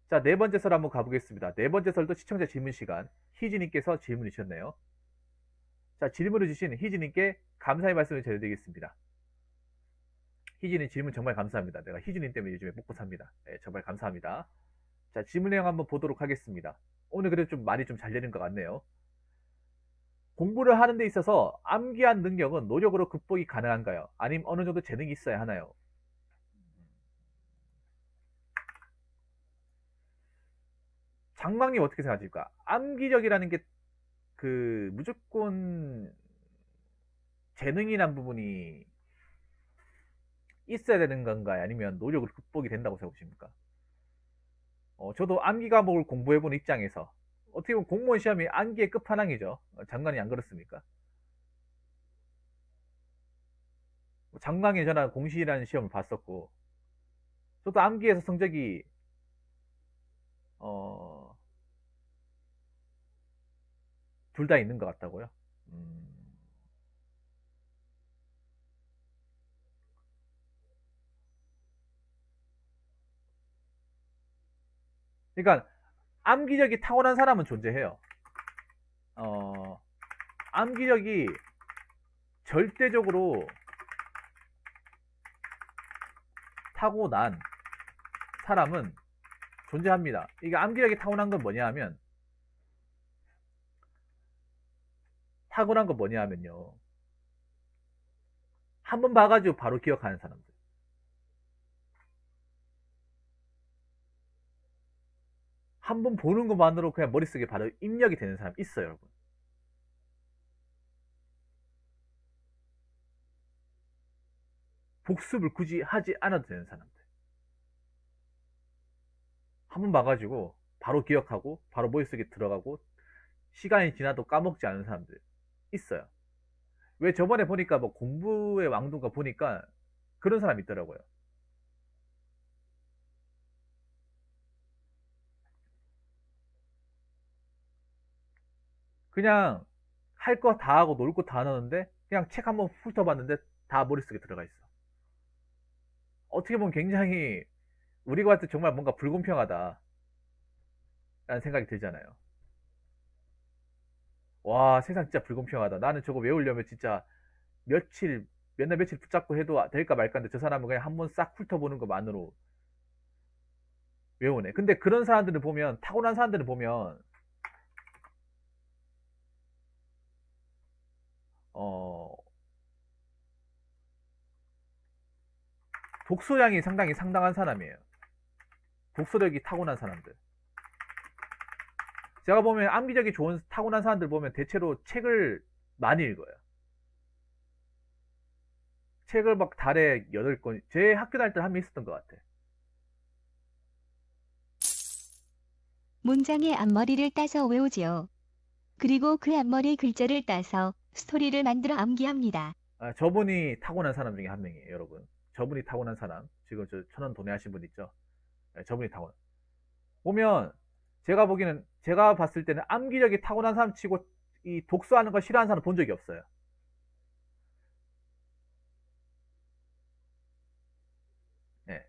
자, 네 번째 설 한번 가보겠습니다. 네 번째 설도 시청자 질문 시간. 희진님께서 질문을 주셨네요. 자, 질문을 주신 희진님께 감사의 말씀을 드리겠습니다. 희진님 질문 정말 감사합니다. 내가 희진님 때문에 요즘에 먹고 삽니다. 네, 정말 감사합니다. 자, 질문 내용 한번 보도록 하겠습니다. 오늘 그래도 좀 말이 좀 잘 되는 것 같네요. 공부를 하는 데 있어서 암기한 능력은 노력으로 극복이 가능한가요? 아니면 어느 정도 재능이 있어야 하나요? 장망님 어떻게 생각하십니까? 암기력이라는 게 무조건 재능이란 부분이 있어야 되는 건가요? 아니면 노력으로 극복이 된다고 생각하십니까? 저도 암기 과목을 공부해본 입장에서 어떻게 보면 공무원 시험이 암기의 끝판왕이죠. 장관이 안 그렇습니까? 장강에 저는 공시라는 시험을 봤었고, 저도 암기에서 성적이 어, 둘 다 있는 것 같다고요. 음, 그러니까 암기력이 타고난 사람은 존재해요. 어, 암기력이 절대적으로 타고난 사람은 존재합니다. 이게 암기력이 타고난 건 뭐냐 하면, 타고난 건 뭐냐 하면요. 한 번 봐가지고 바로 기억하는 사람들. 한 번 보는 것만으로 그냥 머릿속에 바로 입력이 되는 사람 있어요, 여러분. 복습을 굳이 하지 않아도 되는 사람들. 한 번 봐가지고 바로 기억하고 바로 머릿속에 들어가고 시간이 지나도 까먹지 않은 사람들 있어요. 왜 저번에 보니까 뭐 공부의 왕도가 보니까 그런 사람 있더라고요. 그냥 할 거 다 하고 놀 거 다 넣었는데 그냥 책 한번 훑어봤는데 다 머릿속에 들어가 있어. 어떻게 보면 굉장히 우리가 봤을 때 정말 뭔가 불공평하다 라는 생각이 들잖아요. 와, 세상 진짜 불공평하다. 나는 저거 외우려면 진짜 며칠, 몇 날 며칠 붙잡고 해도 될까 말까인데 저 사람은 그냥 한번 싹 훑어보는 것만으로 외우네. 근데 그런 사람들을 보면, 타고난 사람들을 보면, 어, 독서량이 상당히 상당한 사람이에요. 독서력이 타고난 사람들. 제가 보면 암기력이 좋은 타고난 사람들 보면 대체로 책을 많이 읽어요. 책을 막 달에 8권, 제 학교 다닐 때 한 명 있었던 것 같아. 문장의 앞머리를 따서 외우지요. 그리고 그 앞머리 글자를 따서 스토리를 만들어 암기합니다. 아, 저분이 타고난 사람 중에 한 명이에요, 여러분. 저분이 타고난 사람. 지금 저 천원 도내하신 분 있죠? 네, 저분이 타고난. 보면, 제가 보기에는, 제가 봤을 때는 암기력이 타고난 사람 치고 이 독서하는 걸 싫어하는 사람 본 적이 없어요. 네.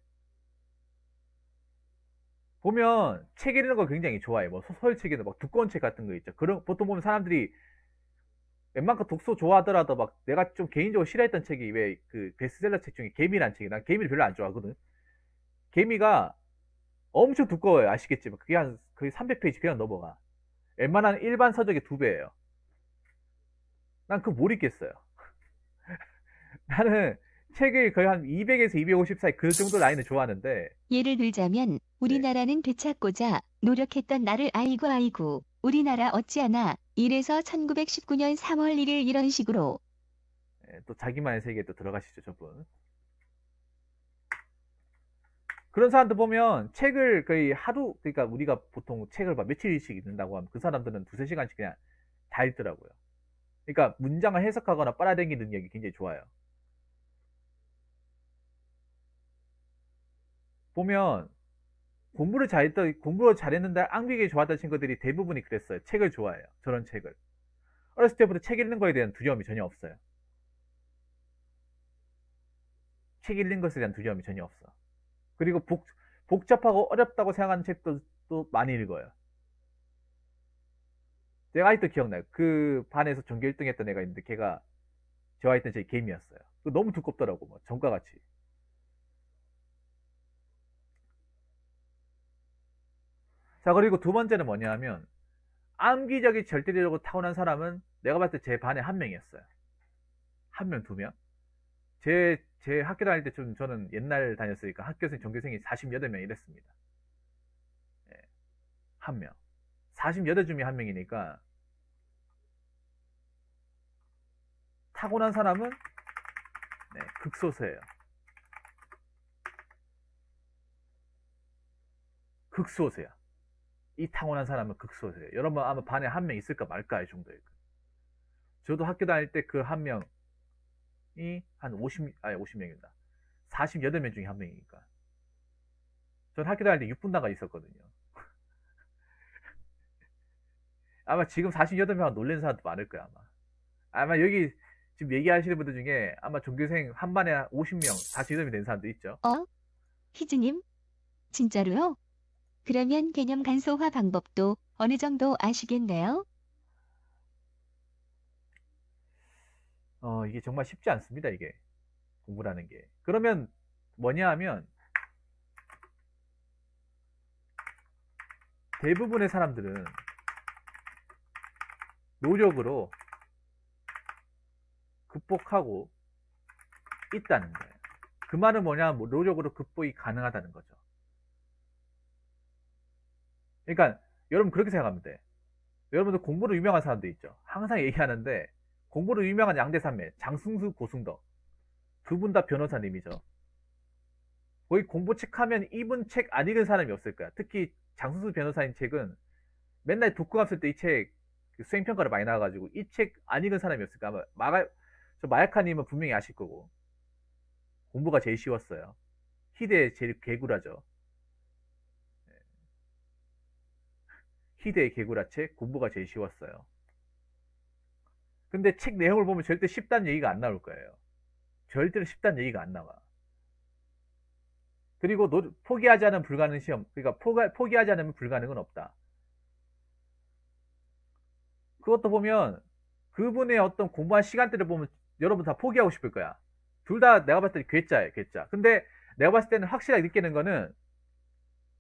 보면 책 읽는 거 굉장히 좋아해. 뭐 소설책이나 막 두꺼운 책 같은 거 있죠. 그런 보통 보면 사람들이 웬만큼 독서 좋아하더라도 막 내가 좀 개인적으로 싫어했던 책이 왜 그 베스트셀러 책 중에 개미란 책이 난 개미를 별로 안 좋아하거든. 개미가 엄청 두꺼워요. 아시겠지만 그게 한 거의 300페이지 그냥 넘어가. 웬만한 일반 서적의 2배예요. 난 그거 못 읽겠어요. 나는 책을 거의 한 200에서 250 사이 그 정도 라인을 좋아하는데 예를 들자면 네. 우리나라는 되찾고자 노력했던 나를 아이고 아이고 우리나라 어찌하나 이래서 1919년 3월 1일 이런 식으로 네, 또 자기만의 세계에 또 들어가시죠, 저분. 그런 사람들 보면 책을 거의 하루, 그러니까 우리가 보통 책을 막 며칠씩 읽는다고 하면 그 사람들은 두세 시간씩 그냥 다 읽더라고요. 그러니까 문장을 해석하거나 빨아들이기 능력이 굉장히 좋아요. 보면 공부를 잘했는데 암기력이 좋았던 친구들이 대부분이 그랬어요. 책을 좋아해요. 저런 책을. 어렸을 때부터 책 읽는 거에 대한 두려움이 전혀 없어요. 책 읽는 것에 대한 두려움이 전혀 없어. 그리고 복잡하고 어렵다고 생각하는 책도 또 많이 읽어요. 제가 아직도 기억나요. 그 반에서 전교 1등 했던 애가 있는데 걔가 좋아했던 제 게임이었어요. 너무 두껍더라고. 뭐 전과 같이. 자, 그리고 두 번째는 뭐냐 하면 암기력이 절대적으로 타고난 사람은 내가 봤을 때 제 반에 한 명이었어요. 한 명, 두 명. 제 학교 다닐 때 좀 저는 옛날 다녔으니까 학교생, 전교생이 48명 이랬습니다. 예, 한 명. 48 중에 한 명이니까 타고난 사람은 네, 극소수예요. 극소수야. 이 타고난 사람은 극소수예요. 여러분 아마 반에 한 명 있을까 말까 이 정도예요. 저도 학교 다닐 때 그 한 명이 한 50명입니다. 48명 중에 한 명이니까. 전 학교 다닐 때 6분다가 있었거든요. 아마 지금 48명 놀란 사람도 많을 거야, 아마 여기 지금 얘기하시는 분들 중에 아마 종교생 한 반에 50명, 48명 된 사람도 있죠. 희즈님? 진짜로요? 그러면 개념 간소화 방법도 어느 정도 아시겠네요? 이게 정말 쉽지 않습니다, 이게. 공부라는 게. 그러면 뭐냐 하면 대부분의 사람들은 노력으로 극복하고 있다는 거예요. 그 말은 뭐냐, 노력으로 극복이 가능하다는 거죠. 그러니까 여러분 그렇게 생각하면 돼. 여러분들 공부로 유명한 사람도 있죠. 항상 얘기하는데 공부로 유명한 양대산맥 장승수, 고승덕 두 분 다 변호사님이죠. 거의 공부책 하면 이분 책 안 읽은 사람이 없을 거야. 특히 장승수 변호사님 책은 맨날 독후감 쓸 때 이 책 수행평가를 많이 나와가지고 이 책 안 읽은 사람이 없을까. 아마 저 마야카님은 분명히 아실 거고. 공부가 제일 쉬웠어요. 희대의 제일 개구라죠. 희대의 개구라 책 공부가 제일 쉬웠어요. 근데 책 내용을 보면 절대 쉽다는 얘기가 안 나올 거예요. 절대로 쉽다는 얘기가 안 나와. 그리고 포기하지 않으면 불가능 시험. 그러니까 포기하지 않으면 불가능은 없다. 그것도 보면 그분의 어떤 공부한 시간대를 보면 여러분 다 포기하고 싶을 거야. 둘 다 내가 봤을 때 괴짜예요, 괴짜. 근데 내가 봤을 때는 확실하게 느끼는 거는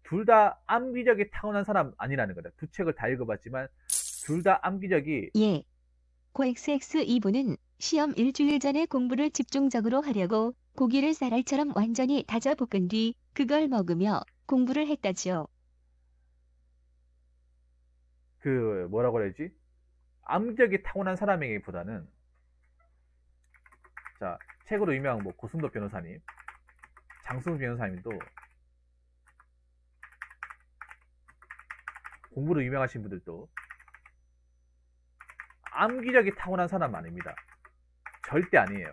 둘 다 암기력이 타고난 사람 아니라는 거다. 두 책을 다 읽어봤지만 둘 다 암기력이 예. 고XX 이분은 시험 일주일 전에 공부를 집중적으로 하려고 고기를 쌀알처럼 완전히 다져 볶은 뒤 그걸 먹으며 공부를 했다지요. 그 뭐라고 해야지? 암기력이 타고난 사람에게보다는 자 책으로 유명한 뭐 고승도 변호사님, 장승수 변호사님도 공부로 유명하신 분들도 암기력이 타고난 사람 아닙니다. 절대 아니에요.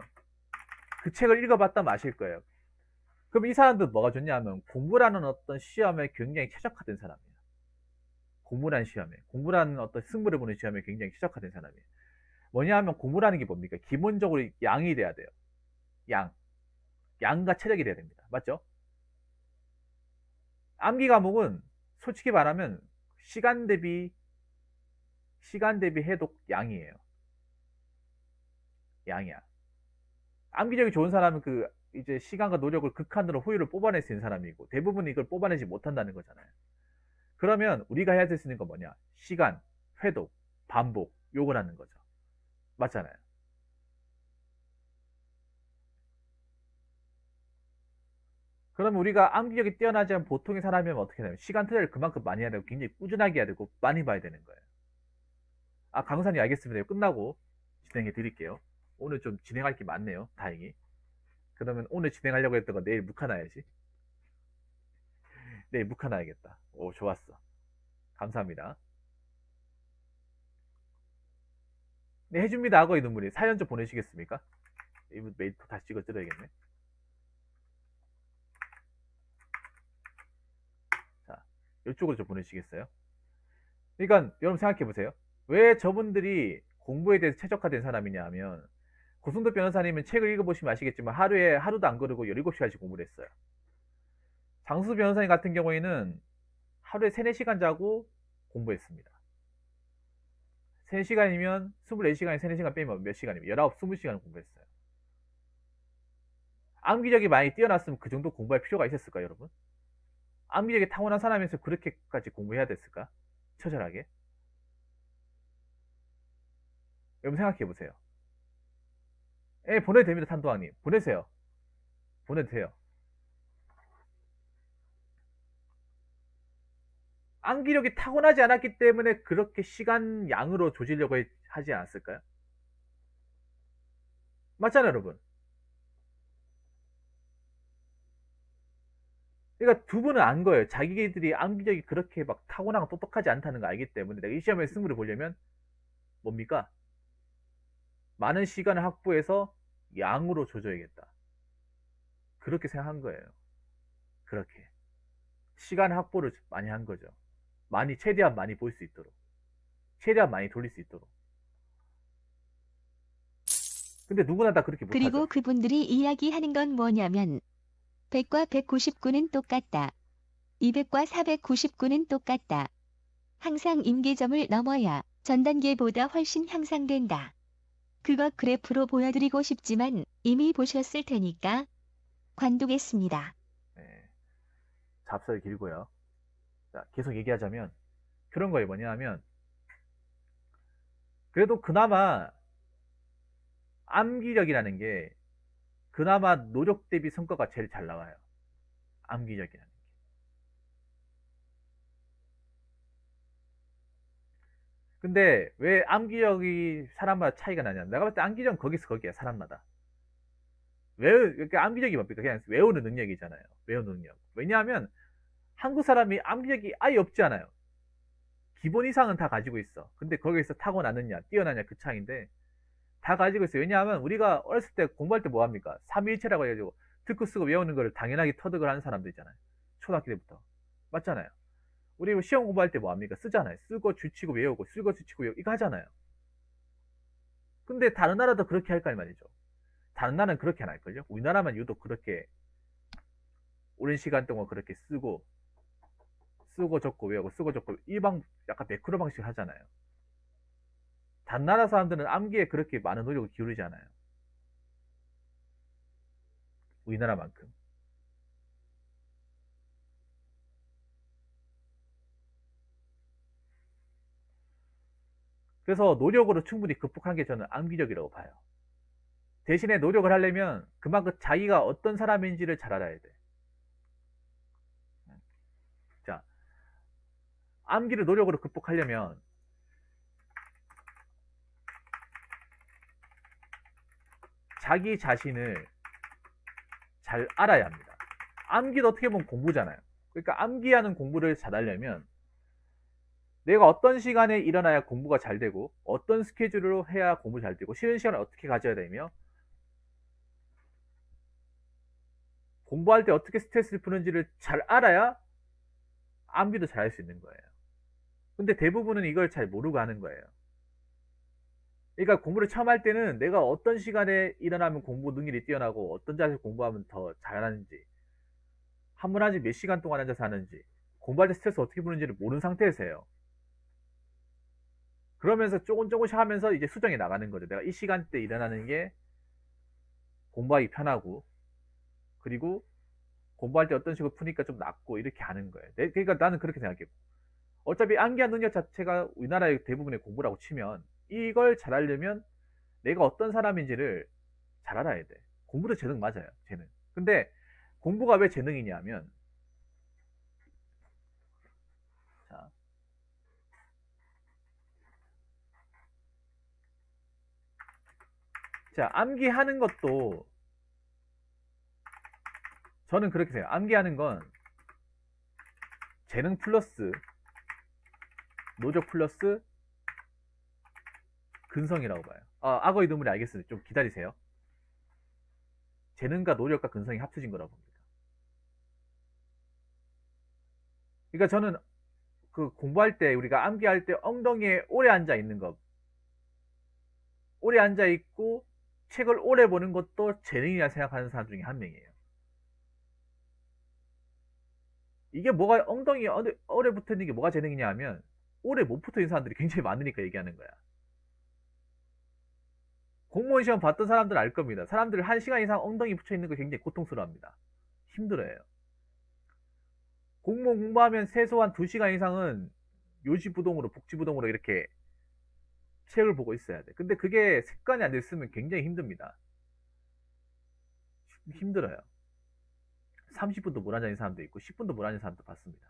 그 책을 읽어봤다면 아실 거예요. 그럼 이 사람들 뭐가 좋냐 하면 공부라는 어떤 시험에 굉장히 최적화된 사람이에요. 공부라는 시험에, 공부라는 어떤 승부를 보는 시험에 굉장히 최적화된 사람이에요. 뭐냐 하면 공부라는 게 뭡니까? 기본적으로 양이 돼야 돼요. 양과 체력이 돼야 됩니다. 맞죠? 암기 과목은 솔직히 말하면 시간 대비 해독 양이에요. 양이야. 암기력이 좋은 사람은 그 이제 시간과 노력을 극한으로 효율을 뽑아낼 수 있는 사람이고 대부분 이걸 뽑아내지 못한다는 거잖아요. 그러면 우리가 해야 될 수 있는 건 뭐냐? 시간, 회독, 반복, 요걸 하는 거죠. 맞잖아요. 그러면 우리가 암기력이 뛰어나지 않은 보통의 사람이면 어떻게 되냐면 시간 투자를 그만큼 많이 해야 되고 굉장히 꾸준하게 해야 되고 많이 봐야 되는 거예요. 강사님 알겠습니다. 끝나고 진행해 드릴게요. 오늘 좀 진행할 게 많네요. 다행히. 그러면 오늘 진행하려고 했던 거 내일 묵혀놔야지. 내일 묵혀놔야겠다. 오, 좋았어. 감사합니다. 네, 해줍니다. 악어의 눈물이. 사연 좀 보내시겠습니까? 이분 메일 또 다시 찍어드려야겠네. 자, 이쪽으로 좀 보내시겠어요? 그러니까 여러분 생각해 보세요. 왜 저분들이 공부에 대해서 최적화된 사람이냐 하면 고승도 변호사님은 책을 읽어보시면 아시겠지만 하루도 안 그러고 17시간씩 공부를 했어요. 장수 변호사님 같은 경우에는 하루에 3, 4시간 자고 공부했습니다. 3시간이면 24시간에 3, 4시간 빼면 몇 시간이면 19, 20시간 공부했어요. 암기력이 많이 뛰어났으면 그 정도 공부할 필요가 있었을까요, 여러분? 암기력이 타고난 사람에서 그렇게까지 공부해야 됐을까? 처절하게? 여러분 생각해 보세요. 예, 보내도 됩니다, 탄도왕님. 보내세요. 보내도 돼요. 암기력이 타고나지 않았기 때문에 그렇게 시간 양으로 조지려고 하지 않았을까요? 맞잖아요, 여러분. 그러니까 두 분은 안 거예요. 자기들이 암기력이 그렇게 막 타고나고 똑똑하지 않다는 거 알기 때문에 내가 이 시험에 승부를 보려면 뭡니까? 많은 시간을 확보해서 양으로 조져야겠다. 그렇게 생각한 거예요. 그렇게. 시간 확보를 많이 한 거죠. 최대한 많이 볼 수 있도록. 최대한 많이 돌릴 수 있도록. 근데 누구나 다 그렇게 그리고 못하죠. 그분들이 이야기하는 건 뭐냐면 100과 199는 똑같다. 200과 499는 똑같다. 항상 임계점을 넘어야 전 단계보다 훨씬 향상된다. 그거 그래프로 보여드리고 싶지만 이미 보셨을 테니까 관두겠습니다. 네. 잡설이 길고요. 자, 계속 얘기하자면 그런 거예요. 뭐냐면 그래도 그나마 암기력이라는 게 그나마 노력 대비 성과가 제일 잘 나와요. 암기력이라는 게. 근데 왜 암기력이 사람마다 차이가 나냐? 내가 봤을 때 암기력은 거기서 거기야, 사람마다. 그러니까 암기력이 뭡니까? 그냥 외우는 능력이잖아요. 외우는 능력. 왜냐하면 한국 사람이 암기력이 아예 없지 않아요. 기본 이상은 다 가지고 있어. 근데 거기서 타고나느냐, 뛰어나냐 그 차이인데 다 가지고 있어요. 왜냐하면 우리가 어렸을 때 공부할 때 뭐 합니까? 삼위일체라고 해가지고 듣고 쓰고 외우는 거를 당연하게 터득을 하는 사람들 있잖아요. 초등학교 때부터. 맞잖아요. 우리 시험 공부할 때 뭐 합니까? 쓰잖아요. 쓰고 주치고 외우고 쓰고 주치고 외우고 이거 하잖아요. 근데 다른 나라도 그렇게 할까 말이죠. 다른 나라는 그렇게 안 할걸요? 우리나라만 유독 그렇게 오랜 시간 동안 그렇게 쓰고 적고 외우고 쓰고 적고 약간 매크로 방식 하잖아요. 다른 나라 사람들은 암기에 그렇게 많은 노력을 기울이지 않아요. 우리나라만큼. 그래서 노력으로 충분히 극복한 게 저는 암기력이라고 봐요. 대신에 노력을 하려면 그만큼 자기가 어떤 사람인지를 잘 알아야 돼. 자, 암기를 노력으로 극복하려면 자기 자신을 잘 알아야 합니다. 암기도 어떻게 보면 공부잖아요. 그러니까 암기하는 공부를 잘하려면 내가 어떤 시간에 일어나야 공부가 잘 되고 어떤 스케줄로 해야 공부 잘 되고 쉬는 시간을 어떻게 가져야 되며 공부할 때 어떻게 스트레스를 푸는지를 잘 알아야 암기도 잘 할 수 있는 거예요. 근데 대부분은 이걸 잘 모르고 하는 거예요. 그러니까 공부를 처음 할 때는 내가 어떤 시간에 일어나면 공부 능률이 뛰어나고 어떤 자세로 공부하면 더 잘하는지 한문하지 몇 시간 동안 앉아서 하는지 공부할 때 스트레스 어떻게 푸는지를 모르는 상태에서 해요. 그러면서 조금씩 하면서 이제 수정이 나가는 거죠. 내가 이 시간대 일어나는 게 공부하기 편하고 그리고 공부할 때 어떤 식으로 푸니까 좀 낫고 이렇게 하는 거예요. 그러니까 나는 그렇게 생각해요. 어차피 암기한 능력 자체가 우리나라의 대부분의 공부라고 치면 이걸 잘하려면 내가 어떤 사람인지를 잘 알아야 돼. 공부도 재능 맞아요. 재능. 근데 공부가 왜 재능이냐면 자, 암기하는 것도 저는 그렇게 생각해요. 암기하는 건 재능 플러스 노력 플러스 근성이라고 봐요. 악어의 눈물이 알겠습니다. 좀 기다리세요. 재능과 노력과 근성이 합쳐진 거라고 봅니다. 그러니까 저는 그 공부할 때 우리가 암기할 때 엉덩이에 오래 앉아 있는 것, 오래 앉아 있고 책을 오래 보는 것도 재능이라 생각하는 사람 중에 한 명이에요. 이게 뭐가 엉덩이에 오래 붙어 있는 게 뭐가 재능이냐 하면 오래 못 붙어 있는 사람들이 굉장히 많으니까 얘기하는 거야. 공무원 시험 봤던 사람들은 알 겁니다. 사람들 1시간 이상 엉덩이 붙여 있는 거 굉장히 고통스러워합니다. 힘들어요. 공무원 공부하면 최소한 2시간 이상은 요지부동으로 복지부동으로 이렇게 책을 보고 있어야 돼. 근데 그게 습관이 안 됐으면 굉장히 힘듭니다. 힘들어요. 30분도 못 앉아 있는 사람도 있고 10분도 못 앉는 사람도 봤습니다.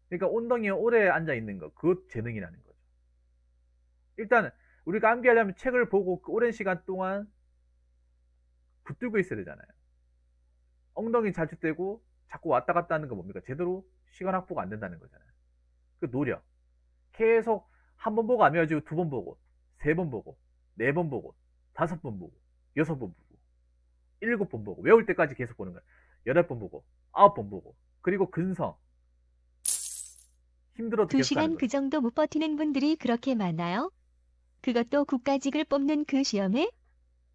그러니까 엉덩이에 오래 앉아 있는 거, 그것 재능이라는 거죠. 일단 우리가 암기하려면 책을 보고 그 오랜 시간 동안 붙들고 있어야 되잖아요. 엉덩이 잘축되고 자꾸 왔다 갔다 하는 거 뭡니까? 제대로 시간 확보가 안 된다는 거잖아요. 그 노력. 계속 한 번 보고 안 외워지고 2번 보고, 3번 보고, 4번 보고, 5번 보고, 6번 보고, 7번 보고, 외울 때까지 계속 보는 거예요. 8번 보고, 9번 보고, 그리고 근성. 힘들어도 계속 하는 2시간 거예요. 그 정도 못 버티는 분들이 그렇게 많아요? 그것도 국가직을 뽑는 그 시험에?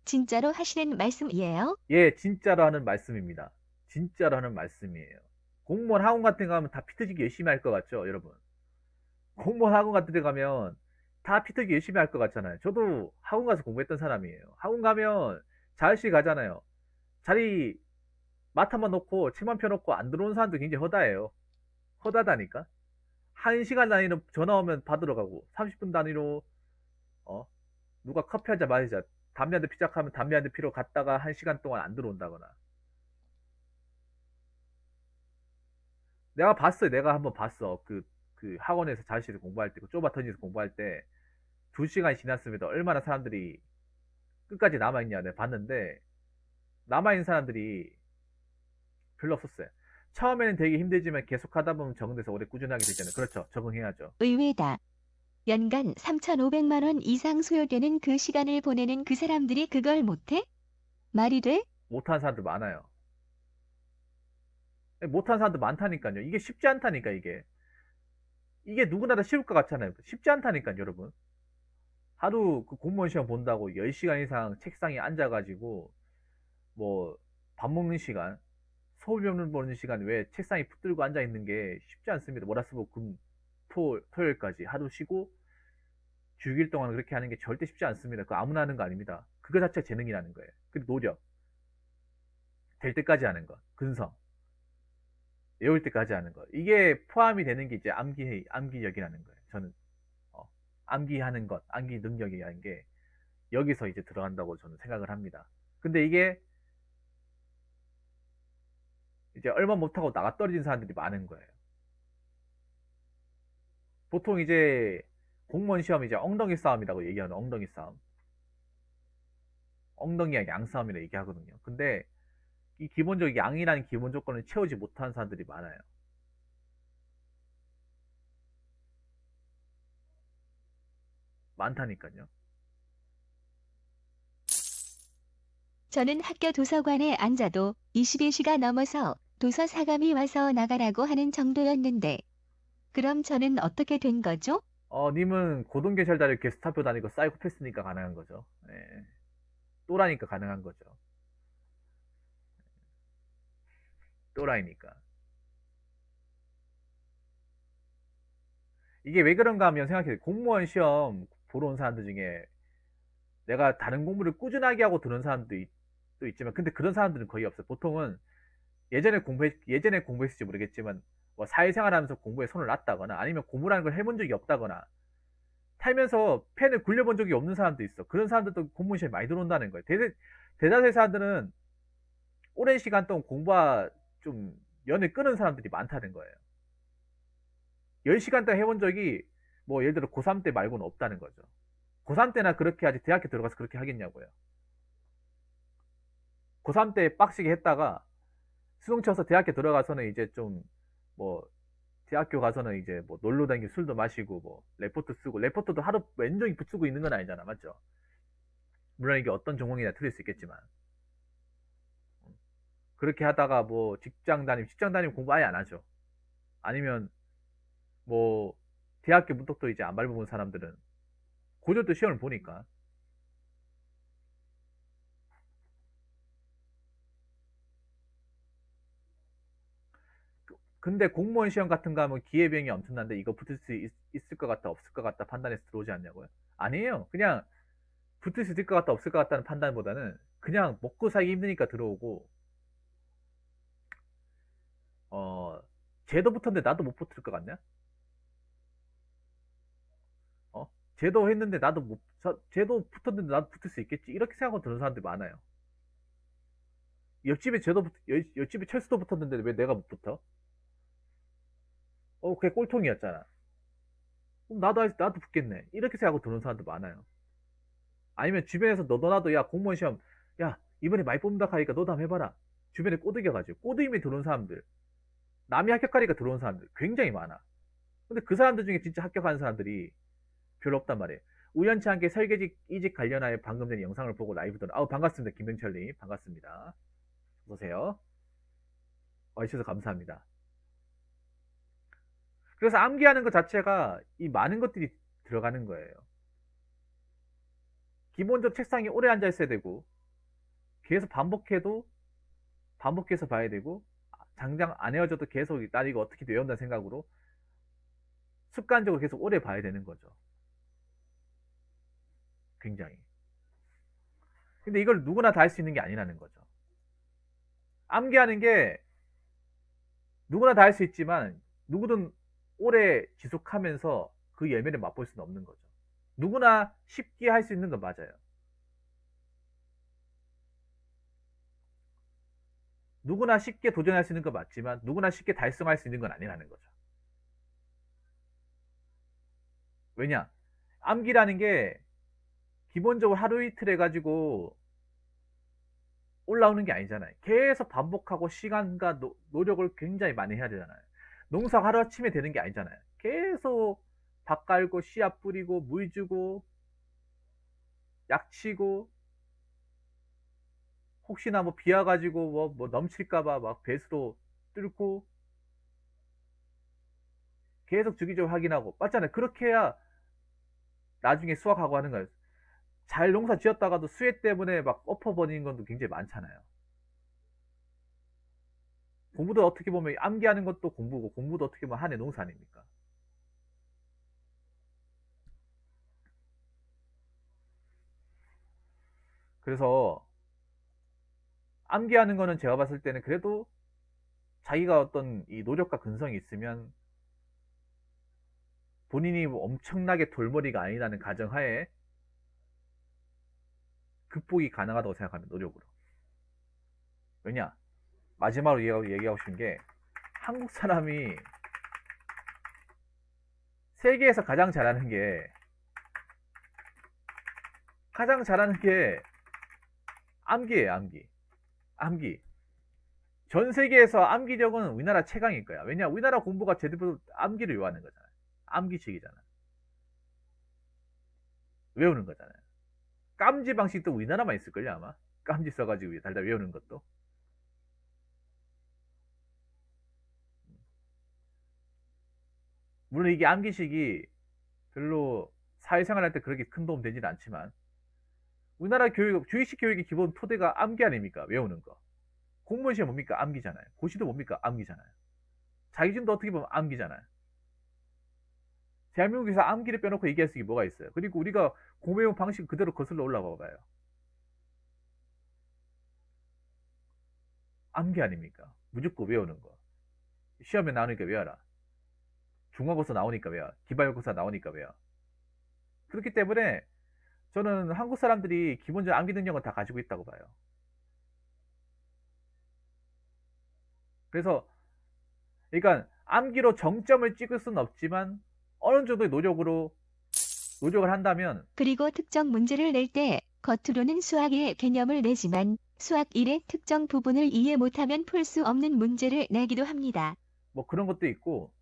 진짜로 하시는 말씀이에요? 예, 진짜로 하는 말씀입니다. 진짜로 하는 말씀이에요. 공무원 학원 같은 거 가면 다 피터지기 열심히 할 것 같죠, 여러분? 공무원 학원 같은 데 가면 다 피터기 열심히 할 것 같잖아요. 저도 학원 가서 공부했던 사람이에요. 학원 가면 자율식 가잖아요. 자리 맡아만 놓고 책만 펴놓고 안 들어오는 사람도 굉장히 허다해요. 허다다니까. 1시간 단위로 전화 오면 받으러 가고 30분 단위로 누가 커피 한 잔 마시자 담배 한 대 피자하면 담배 한 대 피러 갔다가 1시간 동안 안 들어온다거나. 내가 봤어요. 내가 한번 봤어. 그 학원에서 자율실에서 공부할 때, 그 좁아터지에서 공부할 때 2시간이 지났습니다. 얼마나 사람들이 끝까지 남아있냐 내가 봤는데 남아있는 사람들이 별로 없었어요. 처음에는 되게 힘들지만 계속 하다 보면 적응돼서 오래 꾸준하게 되잖아요. 그렇죠. 적응해야죠. 의외다. 연간 3,500만 원 이상 소요되는 그 시간을 보내는 그 사람들이 그걸 못해? 말이 돼? 못하는 사람들 많아요. 못하는 사람들 많다니까요. 이게 쉽지 않다니까 이게 누구나 다 쉬울 것 같잖아요. 쉽지 않다니까요, 여러분. 하루 그 공무원 시험 본다고 10시간 이상 책상에 앉아가지고 뭐 밥 먹는 시간, 서울병원 보는 시간 외에 책상에 붙들고 앉아 있는 게 쉽지 않습니다. 월화수목 금 토요일까지 하루 쉬고 주 6일 동안 그렇게 하는 게 절대 쉽지 않습니다. 그거 아무나 하는 거 아닙니다. 그거 자체가 재능이라는 거예요. 그리고 노력, 될 때까지 하는 거, 근성, 외울 때까지 하는 거. 이게 포함이 되는 게 이제 암기력이라는 거예요. 저는 암기하는 것, 암기 능력이라는 게 여기서 이제 들어간다고 저는 생각을 합니다. 근데 이게 이제 얼마 못하고 나가 떨어진 사람들이 많은 거예요. 보통 이제 공무원 시험 이제 엉덩이 싸움이라고 얘기하는 엉덩이 싸움. 엉덩이와 양 싸움이라고 얘기하거든요. 근데 이 기본적 양이라는 기본 조건을 채우지 못한 사람들이 많아요. 많다니까요. 저는 학교 도서관에 앉아도 21시가 넘어서 도서 사감이 와서 나가라고 하는 정도였는데 그럼 저는 어떻게 된 거죠? 님은 고동계절다를 게스트학교 다니고 사이코패스니까 가능한 거죠. 예. 또라니까 가능한 거죠. 또라이니까. 이게 왜 그런가 하면 생각해요. 공무원 시험 보러 온 사람들 중에 내가 다른 공부를 꾸준하게 하고 들은 사람도 또 있지만, 근데 그런 사람들은 거의 없어요. 보통은 예전에 공부했을지 모르겠지만, 뭐 사회생활 하면서 공부에 손을 놨다거나, 아니면 공부라는 걸 해본 적이 없다거나, 살면서 펜을 굴려본 적이 없는 사람도 있어. 그런 사람들도 공무원 시험에 많이 들어온다는 거예요. 대다수의 사람들은 오랜 시간 동안 공부와 좀 연을 끊은 사람들이 많다는 거예요. 10시간 동안 해본 적이 뭐 예를 들어 고3 때 말고는 없다는 거죠. 고3 때나 그렇게 하지 대학교 들어가서 그렇게 하겠냐고요. 고3 때 빡시게 했다가 수능 쳐서 대학교 들어가서는 이제 좀 뭐 대학교 가서는 이제 뭐 놀러 다니고 술도 마시고 뭐 레포트 쓰고, 레포트도 하루 왼종일 붙이고 있는 건 아니잖아, 맞죠? 물론 이게 어떤 전공이나 틀릴 수 있겠지만, 그렇게 하다가 뭐 직장 다니면 공부 아예 안 하죠. 아니면 뭐 대학교 문턱도 이제 안 밟아본 사람들은 고졸도 시험을 보니까. 근데 공무원 시험 같은 거 하면 기회비용이 엄청난데 이거 붙을 수 있을 것 같다 없을 것 같다 판단해서 들어오지 않냐고요? 아니에요. 그냥 붙을 수 있을 것 같다 없을 것 같다는 판단보다는 그냥 먹고 살기 힘드니까 들어오고, 어 쟤도 붙었는데 나도 못 붙을 것 같냐? 어? 쟤도 했는데 나도 못 쟤도 붙었는데 나도 붙을 수 있겠지, 이렇게 생각하고 드는 사람들이 많아요. 옆집에 철수도 붙었는데 왜 내가 못 붙어? 그게 꼴통이었잖아. 그럼 나도 붙겠네, 이렇게 생각하고 드는 사람도 많아요. 아니면 주변에서 너도 나도 야 공무원 시험 야 이번에 많이 뽑는다 하니까 너도 한번 해봐라, 주변에 꼬드겨가지고 꼬드김에 들어온 사람들, 남이 합격하니까 들어온 사람들 굉장히 많아. 근데 그 사람들 중에 진짜 합격하는 사람들이 별로 없단 말이에요. 우연치 않게 설계직 이직 관련하여 방금 전에 영상을 보고 라이브 들 반갑습니다. 김병철님 반갑습니다. 어서오세요. 와주셔서 감사합니다. 그래서 암기하는 것 자체가 이 많은 것들이 들어가는 거예요. 기본적으로 책상에 오래 앉아 있어야 되고, 계속 반복해서 봐야 되고, 당장 안 헤어져도 계속 나 이거 어떻게 외운다는 생각으로 습관적으로 계속 오래 봐야 되는 거죠. 굉장히. 근데 이걸 누구나 다 할 수 있는 게 아니라는 거죠. 암기하는 게 누구나 다 할 수 있지만 누구든 오래 지속하면서 그 열매를 맛볼 수는 없는 거죠. 누구나 쉽게 할 수 있는 건 맞아요. 누구나 쉽게 도전할 수 있는 건 맞지만 누구나 쉽게 달성할 수 있는 건 아니라는 거죠. 왜냐? 암기라는 게 기본적으로 하루 이틀 해가지고 올라오는 게 아니잖아요. 계속 반복하고 시간과 노력을 굉장히 많이 해야 되잖아요. 농사 하루아침에 되는 게 아니잖아요. 계속 밥 깔고 씨앗 뿌리고 물 주고 약 치고, 혹시나 뭐 비 와가지고 뭐 넘칠까봐 막 배수로 뚫고 계속 주기적으로 확인하고 맞잖아요. 그렇게 해야 나중에 수확하고 하는 거예요. 잘 농사 지었다가도 수해 때문에 막 엎어버리는 것도 굉장히 많잖아요. 공부도 어떻게 보면 암기하는 것도 공부고, 공부도 어떻게 보면 한해 농사 아닙니까? 그래서 암기하는 거는 제가 봤을 때는 그래도 자기가 어떤 이 노력과 근성이 있으면, 본인이 뭐 엄청나게 돌머리가 아니라는 가정하에 극복이 가능하다고 생각합니다. 노력으로. 왜냐? 마지막으로 얘기하고 싶은 게, 한국 사람이 세계에서 가장 잘하는 게 암기예요. 암기. 전 세계에서 암기력은 우리나라 최강일 거야. 왜냐? 우리나라 공부가 제대로 암기를 요하는 거잖아요. 암기식이잖아. 외우는 거잖아요. 깜지 방식도 우리나라만 있을걸요, 아마. 깜지 써가지고 달달 외우는 것도. 물론 이게 암기식이 별로 사회생활 할 때 그렇게 큰 도움 되지는 않지만, 우리나라 주입식 교육의 기본 토대가 암기 아닙니까? 외우는 거. 공무원 시험 뭡니까? 암기잖아요. 고시도 뭡니까? 암기잖아요. 자기진도 어떻게 보면 암기잖아요. 대한민국에서 암기를 빼놓고 얘기할 수 있는 게 뭐가 있어요? 그리고 우리가 공부해온 방식 그대로 거슬러 올라가 봐요. 암기 아닙니까? 무조건 외우는 거. 시험에 나오니까 외워라. 중간고사 나오니까 외워. 기말고사 나오니까 외워. 그렇기 때문에 저는 한국 사람들이 기본적인 암기 능력은 다 가지고 있다고 봐요. 그래서 그러니까 암기로 정점을 찍을 수는 없지만 어느 정도의 노력을 한다면, 그리고 특정 문제를 낼 때 겉으로는 수학의 개념을 내지만 수학 1의 특정 부분을 이해 못하면 풀 수 없는 문제를 내기도 합니다. 뭐 그런 것도 있고,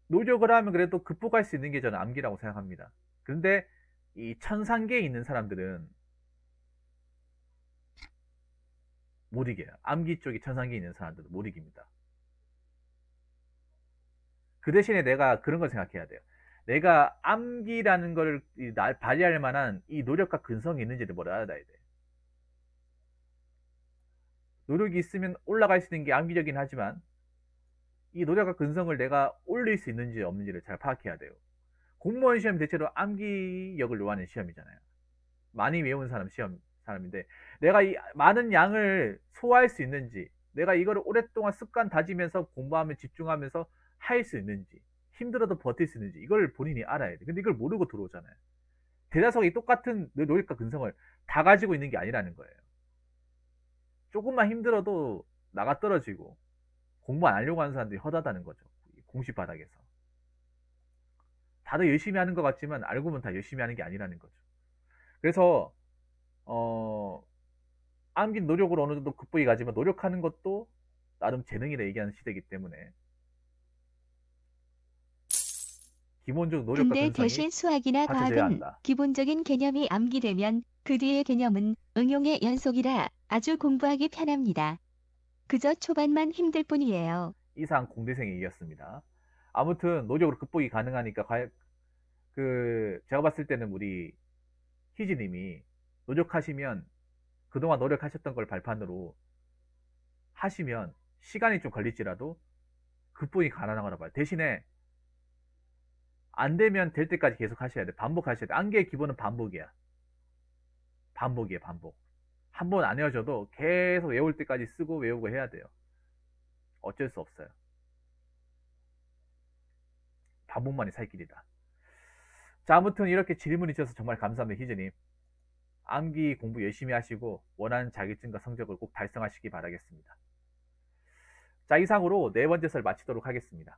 노력을 하면 그래도 극복할 수 있는 게 저는 암기라고 생각합니다. 그런데 이 천상계에 있는 사람들은 못 이겨요. 암기 쪽이 천상계에 있는 사람들은 못 이깁니다. 그 대신에 내가 그런 걸 생각해야 돼요. 내가 암기라는 걸 발휘할 만한 이 노력과 근성이 있는지를 뭘 알아야 돼. 노력이 있으면 올라갈 수 있는 게 암기적이긴 하지만 이 노력과 근성을 내가 올릴 수 있는지 없는지를 잘 파악해야 돼요. 공무원 시험이 대체로 암기력을 요하는 시험이잖아요. 많이 외운 사람인데 내가 이 많은 양을 소화할 수 있는지, 내가 이거를 오랫동안 습관 다지면서 공부하면 집중하면서 할 수 있는지, 힘들어도 버틸 수 있는지 이걸 본인이 알아야 돼. 근데 이걸 모르고 들어오잖아요. 대다수가 이 똑같은 노력과 근성을 다 가지고 있는 게 아니라는 거예요. 조금만 힘들어도 나가 떨어지고 공부 안 하려고 하는 사람들이 허다다는 거죠. 공식 바닥에서. 다들 열심히 하는 것 같지만 알고 보면 다 열심히 하는 게 아니라는 거죠. 그래서 암기 노력으로 어느 정도 극복이 가지만 노력하는 것도 나름 재능이라 얘기하는 시대이기 때문에 기본적 노력과 근데 근성이 대신 수학이나 받쳐져야 과학은 한다. 기본적인 개념이 암기되면 그 뒤의 개념은 응용의 연속이라 아주 공부하기 편합니다. 그저 초반만 힘들 뿐이에요. 이상 공대생의 이었습니다. 아무튼 노력으로 극복이 가능하니까 제가 봤을 때는 우리 희지님이 노력하시면 그동안 노력하셨던 걸 발판으로 하시면 시간이 좀 걸릴지라도 극복이 가능하다고 봐요. 대신에 안 되면 될 때까지 계속 하셔야 돼. 반복하셔야 돼. 암기의 기본은 반복이야. 반복이에요, 반복. 한 번 안 외워져도 계속 외울 때까지 쓰고 외우고 해야 돼요. 어쩔 수 없어요. 반복만이 살 길이다. 자, 아무튼 이렇게 질문이 주셔서 정말 감사합니다, 희즈님. 암기 공부 열심히 하시고 원하는 자격증과 성적을 꼭 달성하시기 바라겠습니다. 자, 이상으로 네 번째 설 마치도록 하겠습니다.